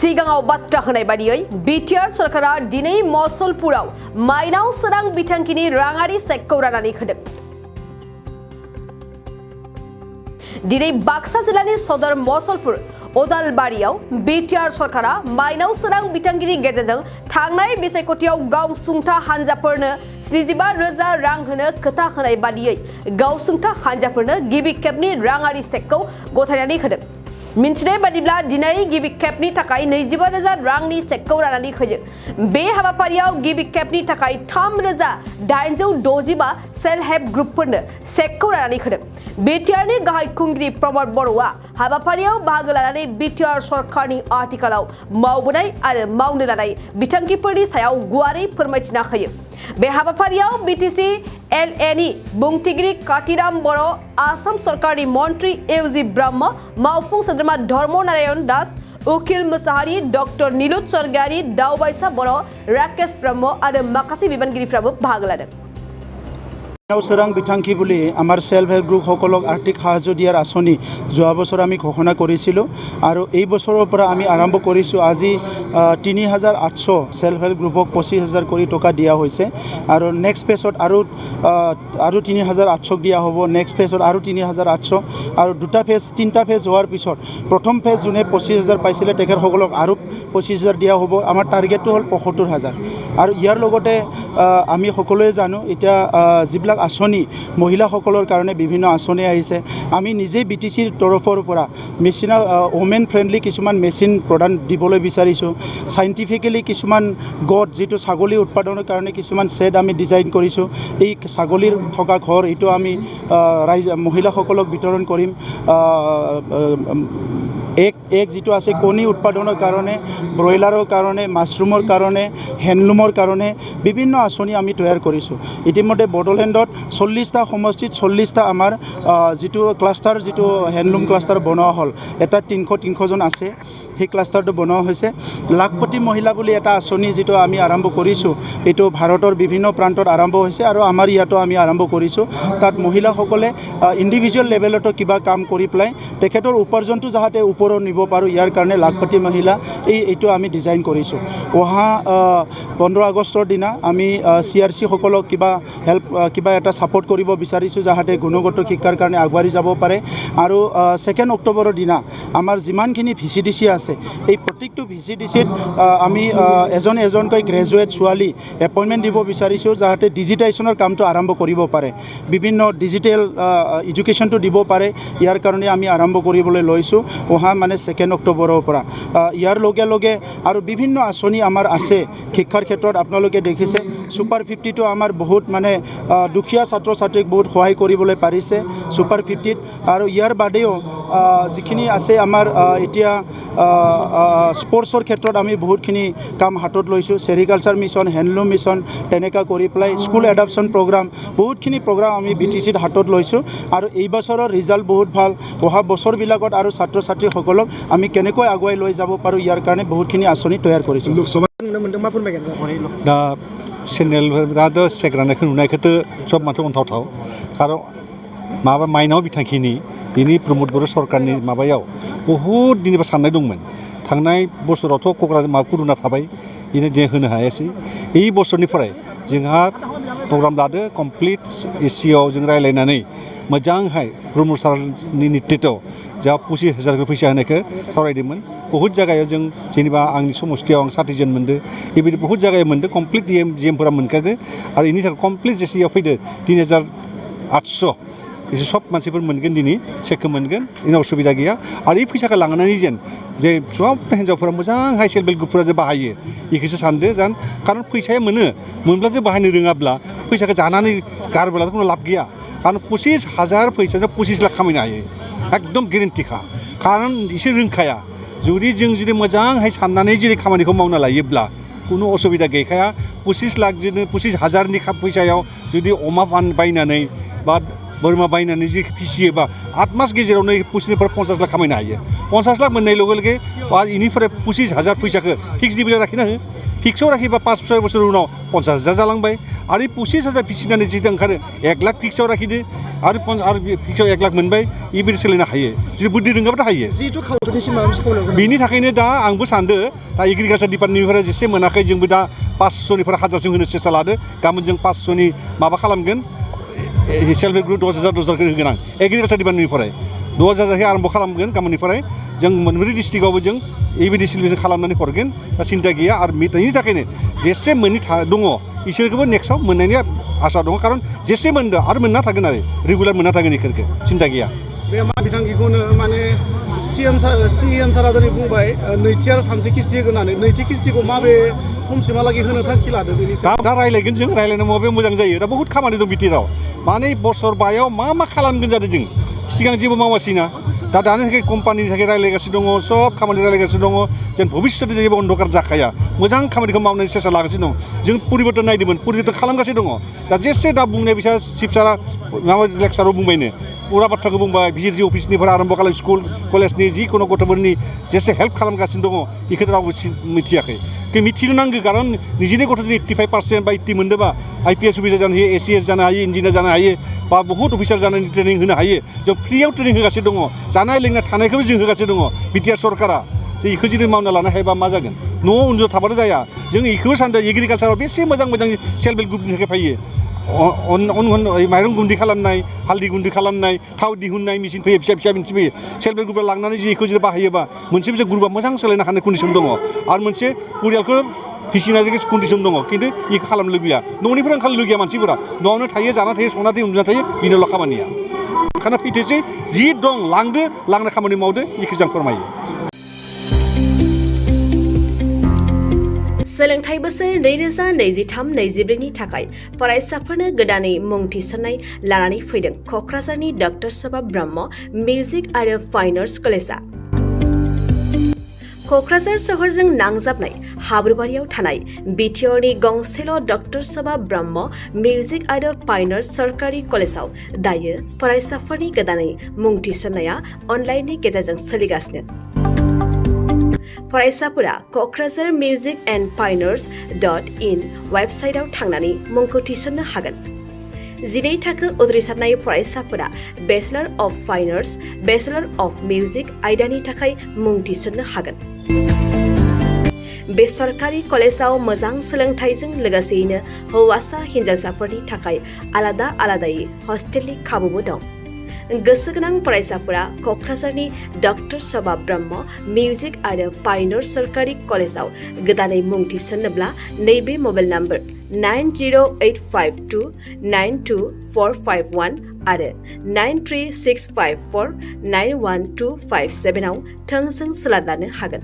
सिगाङाव बाथ्रा होनाय बादियै बिटिआर सरकारा दिनै मसलपुराव माइनाव सोरां बिथांखिनि राङारि चेकखौ राननानै होदों। दिनै बाक्सा जिल्लानि सदर मसलपुर अदालबारियाव बिटिआर सरकारा माइनाव सोरां बिथांखिनि गेजेरजों थांनाय बिसायख'थियाव गावसुंथा हानजाफोरनो 75,000 रां होनो खोथा होनाय बादियै गावसुंथा हानजाफोरनो गिबि खेबनि राङारि चेकखौ गथायनानै होदों। मिन्थिनाय बादिब्ला दिनै गिबि खेबनि थाखाय 25,000 रांनि चेकखौ राननानै होयो। बे हाबाफारियाव गिबि खेबनि थाखाय 3,865 सेल्फ हेल्प ग्रुपफोरनो चेकखौ राननानै होदों। बिटिआरनि गाहाय खुंगिरि प्रमद बर'आ हाबाफारियाव बाहागो लानानै बिटिआर सरकारनि आथिखालाव मावबोनाय आरो मावनो लानाय बिथांखिफोरनि सायाव गुवारै फोरमायथिना होयो। बे हाबाफारियाव बिटिसि एलएनि बुंथिगिरि कातिराम बर', आसाम सरकारनि मन्त्रि एवजि ब्रह्म, मावफुं सोद्रोमा धर्म नारायण दास, उकिल मुसाहारि, डक्टर नीलुत स्वर्गियारि, दावबायसा बर', राकेश ब्रह्म आरो माखासे बिबानगिरिफ्राबो बाहागो लादों। माइनाव सोरां बिथांखि বুলি আমাৰ সেলফ হেল্প গ্ৰুপসকলক আৰ্থিক সাহায্য দিয়াৰ আঁচনি যোৱা বছৰ আমি ঘোষণা কৰিছিলোঁ আৰু এই বছৰৰ পৰা আমি আৰম্ভ কৰিছোঁ। আজি 3,800 সেলফ হেল্প গ্ৰুপক 25,000 কৰি টকা দিয়া হৈছে আৰু নেক্সট ফেজত আৰু 3,800 দিয়া হ'ব। নেক্সট ফেজত আৰু 3,800 আৰু তিনিটা ফেজ হোৱাৰ পিছত প্ৰথম ফেজ যোনে 25,000 পাইছিলে তেখেতসকলক আৰু 25,000 দিয়া হ'ব। আমাৰ টাৰ্গেটটো হ'ল 75,000 আৰু ইয়াৰ লগতে আমি সকলোৱে জানো এতিয়া যিবিলাক আঁচনি মহিলাসকলৰ কাৰণে বিভিন্ন আঁচনি আহিছে। আমি নিজেই বিটিচিৰ তৰফৰ পৰা মেচিনৰ ওমেন ফ্ৰেণ্ডলি কিছুমান মেচিন প্ৰদান দিবলৈ বিচাৰিছোঁ। চাইণ্টিফিকেলি কিছুমান গড যিটো ছাগলী উৎপাদনৰ কাৰণে কিছুমান ছেড আমি ডিজাইন কৰিছোঁ। এই ছাগলীৰ থকা ঘৰ এইটো আমি মহিলাসকলক বিতৰণ কৰিম। এক যিটো আছে কণী উৎপাদনৰ কাৰণে, ব্ৰইলাৰৰ কাৰণে, মাছৰুমৰ কাৰণে, হেণ্ডলুমৰ কাৰণে বিভিন্ন আঁচনি আমি তৈয়াৰ কৰিছোঁ। ইতিমধ্যে বড়োলেণ্ডত 40টা সমষ্টিত 40টা আমাৰ যিটো ক্লাষ্টাৰ যিটো হেণ্ডলুম ক্লাষ্টাৰ বনোৱা হ'ল। এটা 300জন আছে, সেই ক্লাষ্টাৰটো বনোৱা হৈছে। লাখপতি মহিলা বুলি এটা আঁচনি যিটো আমি আৰম্ভ কৰিছোঁ, এইটো ভাৰতৰ বিভিন্ন প্ৰান্তত আৰম্ভ হৈছে আৰু আমাৰ ইয়াতো আমি আৰম্ভ কৰিছোঁ। তাত মহিলাসকলে ইণ্ডিভিজুৱেল লেভেলতো কিবা কাম কৰি পেলাই তেখেতৰ উপাৰ্জনটো যাতে ওপৰত নিব পাৰোঁ, ইয়াৰ কাৰণে লাখপতি মহিলা এইটো আমি ডিজাইন কৰিছোঁ। অহা 15 আগষ্টৰ দিনা আমি CRC সকলক কিবা এটা ছাপোৰ্ট কৰিব বিচাৰিছোঁ যাতে গুণগত শিক্ষাৰ কাৰণে আগবাঢ়ি যাব পাৰে। আৰু 2 অক্টোবৰৰ দিনা আমাৰ যিমানখিনি VCDC আছে এই প্ৰত্যেকটো VCDCত আমি এজনকৈ গ্ৰেজুৱেট ছোৱালী এপইণ্টমেণ্ট দিব বিচাৰিছোঁ যাতে ডিজিটাইজেশ্যনৰ কামটো আৰম্ভ কৰিব পাৰে, বিভিন্ন ডিজিটেল এডুকেশ্যনটো দিব পাৰে। ইয়াৰ কাৰণে আমি আৰম্ভ কৰিবলৈ লৈছোঁ অহা 2 অক্টোবৰৰ পৰা। ইয়াৰ লগে লগে আৰু বিভিন্ন আঁচনি আমাৰ আছে শিক্ষাৰ ক্ষেত্ৰত। আপোনালোকে দেখিছে ছুপাৰ 50টো আমাৰ বহুত দুখীয়া ছাত্ৰ ছাত্ৰীক বহুত সহায় কৰিবলৈ পাৰিছে ছুপাৰ 50ত। আৰু ইয়াৰ বাদেও যিখিনি আছে আমাৰ এতিয়া স্পৰ্টছৰ ক্ষেত্ৰত আমি বহুতখিনি কাম হাতত লৈছোঁ। চেৰিকালচাৰ মিছন, হেণ্ডলুম মিছন তেনেকুৱা কৰি পেলাই স্কুল এডাপশ্যন প্ৰগ্ৰাম, বহুতখিনি প্ৰগ্ৰাম আমি BTCত হাতত লৈছোঁ। আৰু এই বছৰৰ ৰিজাল্ট বহুত ভাল। অহা বছৰবিলাকত আৰু ছাত্ৰ ছাত্ৰীসকলক আমি কেনেকৈ আগুৱাই লৈ যাব পাৰোঁ ইয়াৰ কাৰণে বহুতখিনি আঁচনি তৈয়াৰ কৰিছোঁ। दा चेनेलफोरा चेक राननायखौ नुनायखौथ' सब माथो अनथावथाव खारन माबा माइनाव बिथांखिनि दिनै प्रमद बर' सरकारनि माबायाव बहुद दिनैबा साननाय दंमोन। थांनाय बोसोरावथ' क'क्राझार कुरुना थाबाय, बिदिनो दिनै होनो हायासै। এই बोसोरनिफ्राय जोंहा प्रग्राम लादो कमप्लिट एसियाव जों रायज्लायनानै मोजांहाय प्रमद सारनि नेतृत्वआव जा 25,000 फैसा होनायखौ सावरायदोंमोन। बहुत जायगायाव जों जेनेबा आंनि समस्थियाव आं 60 जन मोनदो, बेबायदि बहुत जायगायाव मोनदो। कमप्लिट DMफोरा मोनखादो आरो बेनि थाखाय कमप्लिट जेसेयाव फैदो 3,800 एसे सब मानसिफोर मोनगोन, दिनै चेकखौ मोनगोन, बेनि असुबिदा गैया। आरो बे फैसाखौ लांनानै जे सब हिन्जावफोरा मोजांहाय सेल्फ हेल्प ग्रुपफोरा जे बाहायो बेखौसो सानदो जान। खारन फैसाया मोनब्ला जे बाहायनो रोङाब्ला फैसाखौ जानानै गारबोलाथ' खुनु लाब गैया। खारन 25,000 फैसाजों 25 लाख खामायनो हायो, एकदम गेरेन्टिखा। खारन इसोर रोंखाया जुदि मोजांहाय साननानै जुदि खामानिखौ मावना लायोब्ला कुनु असुबिदा गैखाया। 25 लाख 25,000नि फैसायाव जुदि अमा बायनानै बा बोरमा बायनानै जि फिसियोबा 8 मास गेजेरावनो 25निफ्राय 50 लाख खामायनो हायो। 50 लाख मोननाय लगे लगे बेनिफ्राय 25,000 फैसाखौ फिक्स डिप'जिट लाखिना हो, फिक्सआव राखिबा 5-6 बोसोर उनाव 50,000 जालांबाय आरो 25,000 फिसिनानै जिथु ओंखारो 1 लाख फिक्सआव राखिदो आरो फिक्सआव 1 लाख मोनबाय इबायदि सोलिनो हायो जुदि बुद्धि रोंगाबाथ' हायो बिनि थाखायनो दा आंबो सानदो दा एग्रिकालचार डिपार्टमेन्टनिफ्राय जेसे मोनाखै जोंबो दा 500निफ्राय 1000सिम होनो सेस्था लादो गाबोन जों 500नि माबा खालामगोन सेल्फ हेल्प ग्रुप 10,000 होगोन आं एग्रिकालचार डिपार्टमेन्टनिफ्राय 10,000 आरम्भ खालामगोन गाबोननिफ्राय जों मोनब्रै डिस्ट्रिक्टआवबो जों एबायदि सिलेक्सन खालामनानै हरगोन दा सिन्था गैया आरो बेनि थाखायनो जेसे मोननि दङ इसोरखौबो नेक्स्टआव मोननायनि आसा दङ खारन जेसे मोनदों आरो मोनना थागोन आरो रेगुलार मोनना थागोन इसोरखौ सिन्था गैया बे मा बिथांखिखौनो माने सिएम सारा दिनै बुंबाय नैथि आरो थामथि किस्ति होगोन होननानै नैथि किस्तिखौ माबे समसिमहालागै होनो थांखि लादों बेनि दा रायलायगोन जों रायलायनो माबे मोजां जायो दा बहुत खामानि दं बिटिआरआव माने बोसोर बायाव मा खालामगोन जादों जों सिगां जेबो मावासैना दानि थाखाय कम्पानिनि थाखाय रायलायगासिनो दङ सब खामानि रायलायगासिनो दङ जों भबिष्यतआव जेबो अन्धकार जाखाया मोजां खामानिखौ मावनायनि सेस्था लागासिनो दं जों परिबर्तन नायदोंमोन परिबर्तन खालामगासिनो दङ दा जेसे दा बुंनाय बिसा चिफ सारा माबा लेक्साराव बुंबायनो पुरा बाथ्राखौ बुंबाय भिजिटि अफिसनिफ्राय आरम्भ खालाम स्कुल कलेजनि जिखुनु गथ'फोरनि जेसे हेल्प खालामगासिनो दङ बेखौ रावबो मिथियाखै मिथिनो नांगौ खारन निजिनि गथ'जों 85% बा 80 मोनदोंबा IPS अफिसार जानो हायो ACS जानो हायो इन्जिनियार जानो हायो बा बहुत अफिसार जानायनि ट्रेनिं होनो हायो जों फ्रियाव ट्रेनिं होगासिनो दङ जानाय लोंनाय थानायखौबो जों होगासिनो दङ बिटिआर सरकारा जे इखौ जुदि मावना लानो हायोबा मा जागोन न'आव उन्दुना थाबाथ' जाया जों इखौबो सानदों एग्रिकालचाराव बेसे मोजां सेल्फ हेल्प ग्रुपनि थाखाय फैयो माइरं गुन्दै खालामनाय हालदै गुन्दै खालामनाय थाव दिहुननाय मेचिन फैयो फिसा मिन्थि फैयो सेल्फ हेल्प ग्रुपआ लांनानै जे इखौ जुदि बाहायोबा मोनसे ग्रुपआ मोजां सोलायनो हानाय कन्डिसन दङ आरो मोनसे परियालखौ फिसिनाय कन्डिसन दङ खिन्थु इखौ खालामनो लुगैया न'निफ्राय ओंखारनो लुगैया मानसिफोरा न'आवनो थायो जाना थायो संना थायो उन्दुना थायो बेनोल' खामानिया ओंखायनो फैथोसै जि दं लांनो खामानि मावदो इखौ जों फोरमायो सोलोंथाइ बोसोर 2023-24 नि थाखाय फरायसाफोरनो गोदानै मुं थिसननाय लानानै फैदों क'क्राझारनि डक्टर सभा ब्रह्म मिउजिक आरो फाइन आर्ट्स कलेजआ क'क्राझार सहरजों नांजाबनाय हाब्रुबारियाव थानाय बिटिआरनि गंसेल' डक्टर सभा ब्रह्म मिउजिक आरो फाइन आर्ट्स सरकारि कलेजाव दायो फरायसाफोरनि गोदानै मुं थिसननाया अनलाइननि गेजेरजों सोलिगासिनो फरायसाफोरा क'क्राझार मिउजिक एन्ड फाइन आर्ट्स.in वेबसाइटआव थांनानै मुंखौ थिसननो हागोन 12 थाखो उद्रिसारनाय फरायसाफोरा bachelor of fine arts bachelor of music आयदानि थाखाय मुं थिसननो हागोन बे सरकारि कलेजाव मोजां सोलोंथाइजों लोगोसेयैनो हौवासा हिन्जावसाफोरनि थाखाय आलादायै हस्टेलनि खाबुबो दं गोसो गोनां फरायसाफोरा क'क्राझारनि डक्टर सभा ब्रह्म मिउजिक आरो फाइन आर्ट्स सरकारि कलेजाव गोदानै मुं थिसन्नोब्ला नैबे मबाइल नम्बर 9085292451 आरो 93654912557 आव थोंजों सुलाद लानो हागोन